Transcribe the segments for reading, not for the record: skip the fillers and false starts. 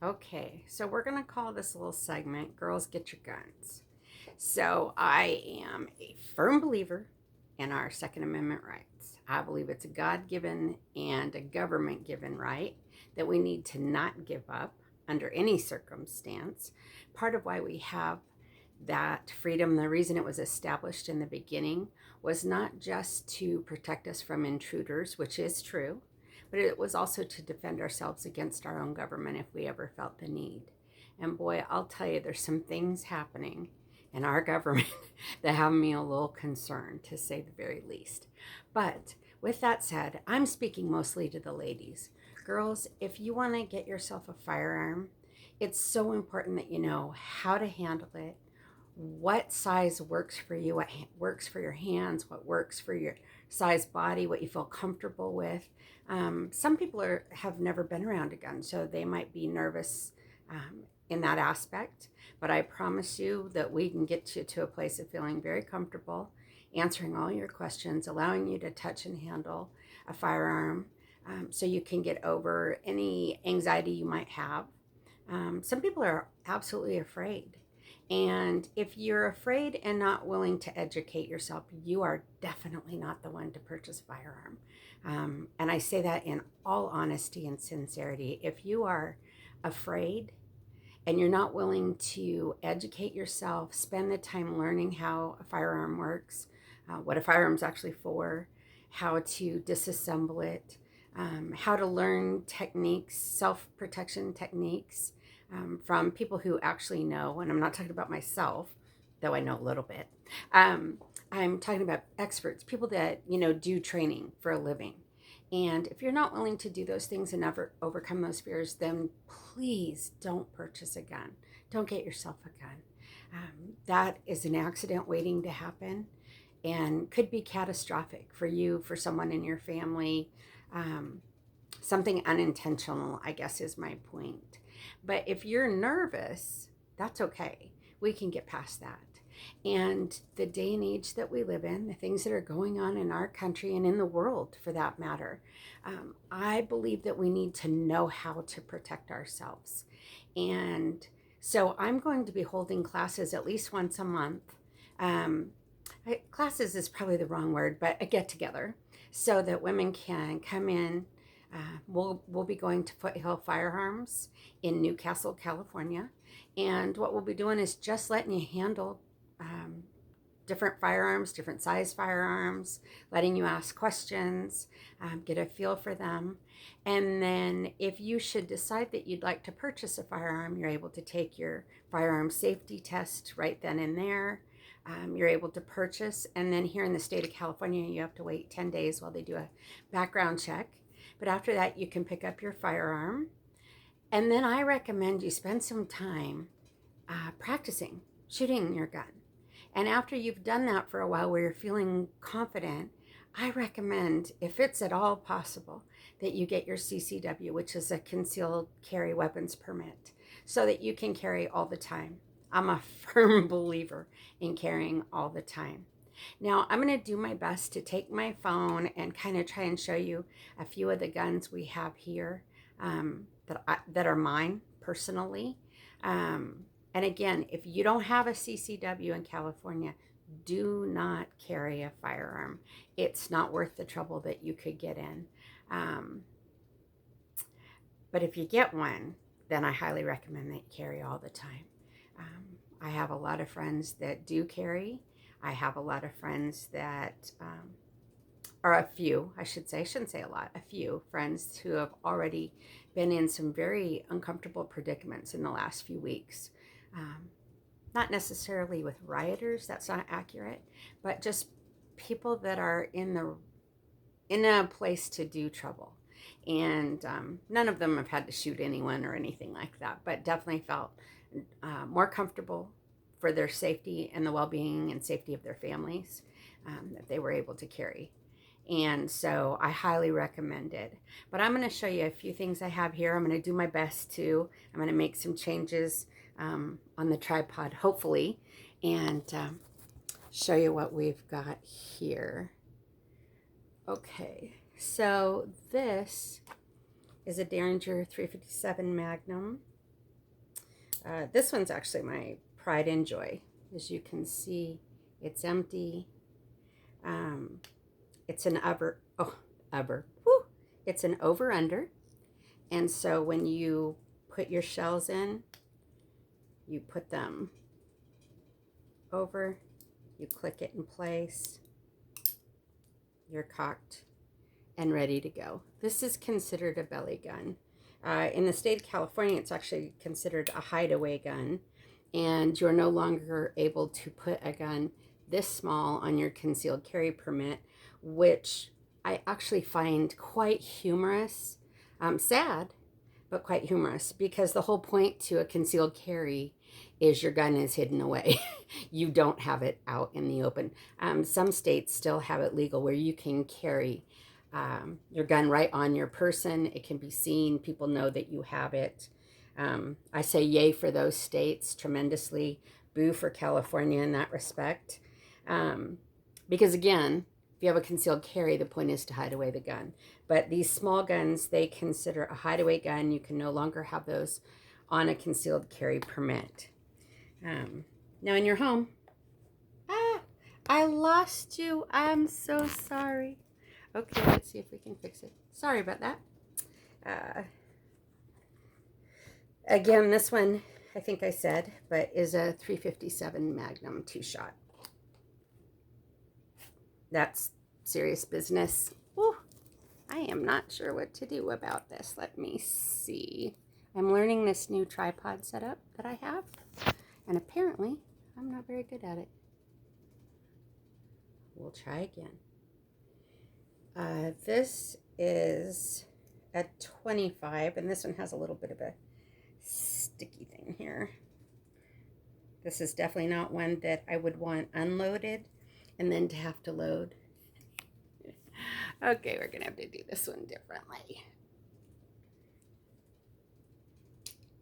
Okay, so we're going to call this little segment Girls Get Your Guns. So I am a firm believer in our Second Amendment rights. I believe it's a God given and a government given right that we need to not give up under any circumstance. Part of why we have that freedom, the reason it was established in the beginning, was not just to protect us from intruders, which is true, but it was also to defend ourselves against our own government if we ever felt the need. And boy, I'll tell you, there's some things happening in our government that have me a little concerned, to say the very least. But with that said, I'm speaking mostly to the ladies. Girls, if you want to get yourself a firearm, it's so important that you know how to handle it, what size works for you, what works for your hands, what works for your size body, what you feel comfortable with. Some people have never been around a gun, so they might be nervous in that aspect. But I promise you that we can get you to a place of feeling very comfortable, answering all your questions, allowing you to touch and handle a firearm, so you can get over any anxiety you might have. Some people are absolutely afraid. And if you're afraid and not willing to educate yourself, you are definitely not the one to purchase a firearm. And I say that in all honesty and sincerity. If you are afraid and you're not willing to educate yourself, spend the time learning how a firearm works, what a firearm's actually for, how to disassemble it, how to learn techniques, self protection techniques, from people who actually know. And I'm not talking about myself, though I know a little bit. Um, I'm talking about experts, people that, do training for a living. And if you're not willing to do those things and never overcome those fears, then please don't purchase a gun. Don't get yourself a gun. That is an accident waiting to happen and could be catastrophic for you, for someone in your family. Um, Something unintentional, I guess, is my point. But if you're nervous, that's okay. We can get past that. And the day and age that we live in, the things that are going on in our country and in the world for that matter, I believe that we need to know how to protect ourselves. And so I'm going to be holding classes at least once a month. Um, Classes is probably the wrong word, but a get together so that women can come in. We'll be going to Foothill Firearms in Newcastle, California. And what we'll be doing is just letting you handle um, different firearms, different size firearms, letting you ask questions, get a feel for them. And then if you should decide that you'd like to purchase a firearm, you're able to take your firearm safety test right then and there. You're able to purchase. And then here in the state of California, you have to wait 10 days while they do a background check. But after that, you can pick up your firearm. And then I recommend you spend some time practicing shooting your gun. And after you've done that for a while where you're feeling confident, I recommend, if it's at all possible, that you get your CCW, which is a concealed carry weapons permit, so that you can carry all the time. I'm a firm believer in carrying all the time. Now, I'm going to do my best to take my phone and kind of try and show you a few of the guns we have here, that are mine personally. And again, if you don't have a CCW in California, do not carry a firearm. It's not worth the trouble that you could get in. Um, but if you get one, then I highly recommend that you carry all the time. I have a lot of friends that do carry. I have a lot of friends that, or a few, I should say, I shouldn't say a lot, a few friends who have already been in some very uncomfortable predicaments in the last few weeks. Um, Not necessarily with rioters, that's not accurate, but just people that are in a place to do trouble. And none of them have had to shoot anyone or anything like that, but definitely felt more comfortable for their safety and the well-being and safety of their families, that they were able to carry. And so I highly recommend it. But I'm going to show you a few things I have here. I'm going to do my best to. I'm going to make some changes on the tripod, hopefully, and show you what we've got here. Okay, so this is a Derringer 357 Magnum. This one's actually my pride and joy. As you can see, it's empty. It's an It's an over under. And so when you put your shells in, you put them over, you click it in place, you're cocked and ready to go. This is considered a belly gun. In the state of California, it's actually considered a hideaway gun, and you're no longer able to put a gun this small on your concealed carry permit, which I actually find quite humorous. Sad, but quite humorous, because the whole point to a concealed carry is your gun is hidden away. You don't have it out in the open. Some states still have it legal where you can carry your gun right on your person. It can be seen. People know that you have it. I say yay for those states tremendously. Boo for California in that respect. Because again, if you have a concealed carry, the point is to hide away the gun. But these small guns, they consider a hideaway gun. You can no longer have those on a concealed carry permit. Now in your home, I lost you. I'm so sorry. Okay, let's see if we can fix it. Sorry about that. Again, this one, I think I said, but is a 357 Magnum 2-shot. That's serious business. Woo. I am not sure what to do about this. Let me see. I'm learning this new tripod setup that I have, and apparently I'm not very good at it. We'll try again. This is a 25, and this one has a little bit of a sticky thing here. This is definitely not one that I would want unloaded and then to have to load. Okay, we're gonna have to do this one differently.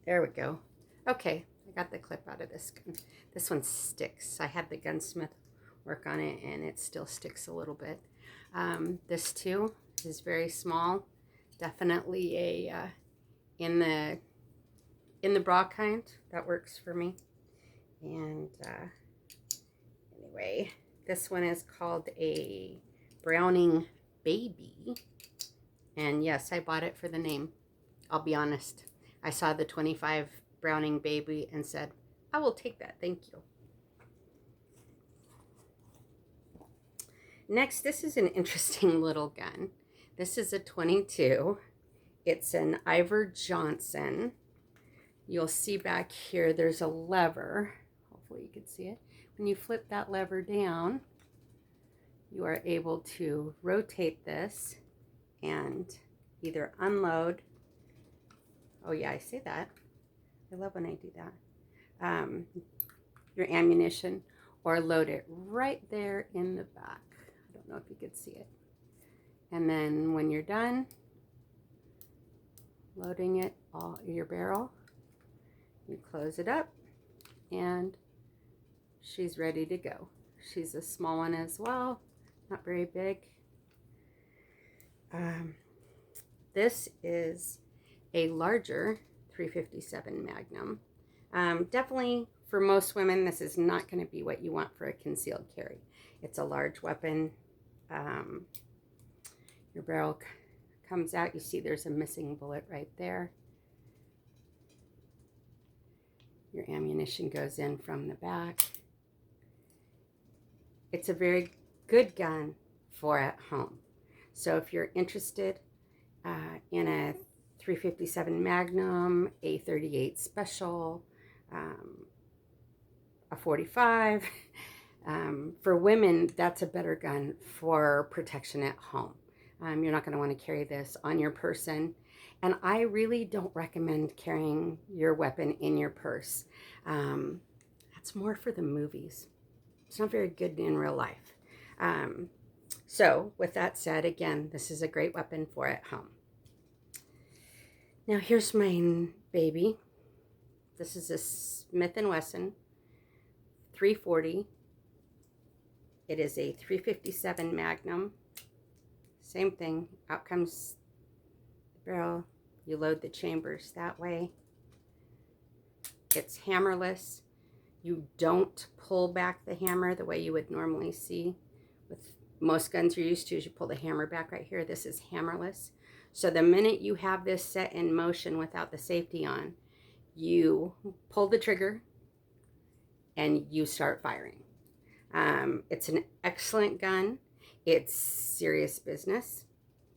There we go. Okay, I got the clip out of this gun. This one sticks. I had the gunsmith work on it and it still sticks a little bit. This too is very small. Definitely a in the bra kind. That works for me. And anyway, this one is called a Browning Baby. And yes, I bought it for the name. I'll be honest. I saw the 25 Browning Baby and said, I will take that. Thank you. Next, this is an interesting little gun. This is a 22. It's an Ivor Johnson. You'll see back here, there's a lever. Hopefully you can see it. When you flip that lever down, you are able to rotate this and either unload. Oh yeah, I say that. I love when I do that. Your ammunition, or load it right there in the back. I don't know if you could see it. And then when you're done loading it, all your barrel, you close it up and she's ready to go. She's a small one as well, not very big. This is a larger 357 Magnum. Definitely for most women, this is not going to be what you want for a concealed carry. It's a large weapon. Your barrel comes out. You see there's a missing bullet right there. Your ammunition goes in from the back. It's a very good gun for at home. So if you're interested in a 357 Magnum, a 38 Special, a 45, for women, that's a better gun for protection at home. You're not going to want to carry this on your person. And I really don't recommend carrying your weapon in your purse. That's more for the movies. It's not very good in real life. So with that said, again, this is a great weapon for at home. Now here's my baby. This is a Smith & Wesson 340. It is a 357 Magnum. Same thing. Out comes the barrel. You load the chambers that way. It's hammerless. You don't pull back the hammer the way you would normally see with most guns you're used to is you pull the hammer back right here. This is hammerless. So the minute you have this set in motion without the safety on, you pull the trigger and you start firing. It's an excellent gun. It's serious business.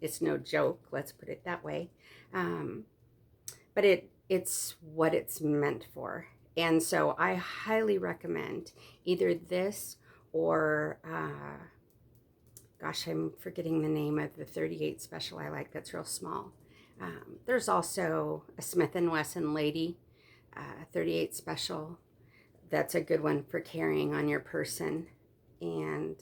It's no joke, let's put it that way. But it's what it's meant for. And so I highly recommend either this or, gosh, I'm forgetting the name of the 38 special I like that's real small. There's also a Smith & Wesson Lady 38 special. That's a good one for carrying on your person. And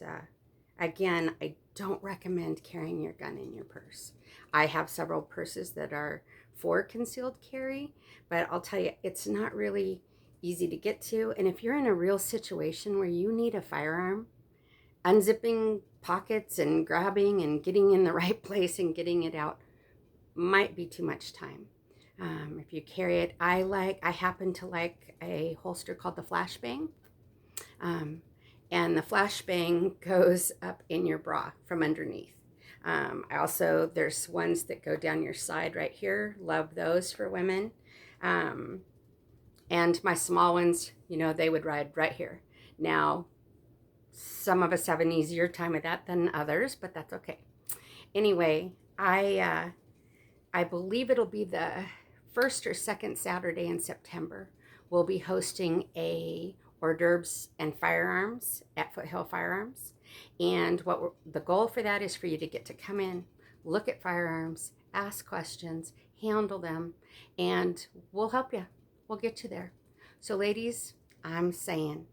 again, I don't recommend carrying your gun in your purse. I have several purses that are for concealed carry, but I'll tell you, it's not really easy to get to. And if you're in a real situation where you need a firearm, unzipping pockets and grabbing and getting in the right place and getting it out might be too much time. If you carry it, I happen to like a holster called the flashbang. And the flashbang goes up in your bra from underneath. There's ones that go down your side right here. Love those for women. And my small ones, they would ride right here. Now, some of us have an easier time with that than others, but that's okay. Anyway, I believe it'll be the first or second Saturday in September. We'll be hosting a hors d'oeuvres and firearms at Foothill Firearms. And the goal for that is for you to get to come in, look at firearms, ask questions, handle them, and we'll help you. We'll get you there. So ladies, I'm saying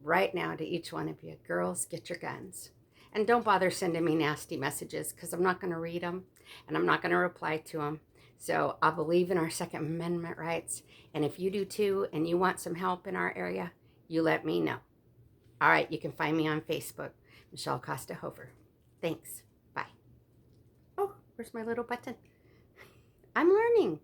right now to each one of you, girls, get your guns. And don't bother sending me nasty messages because I'm not going to read them and I'm not going to reply to them. So I believe in our Second Amendment rights. And if you do too and you want some help in our area, you let me know. All right, you can find me on Facebook, Michelle Costa Hofer. Thanks. Bye. Oh, where's my little button? I'm learning.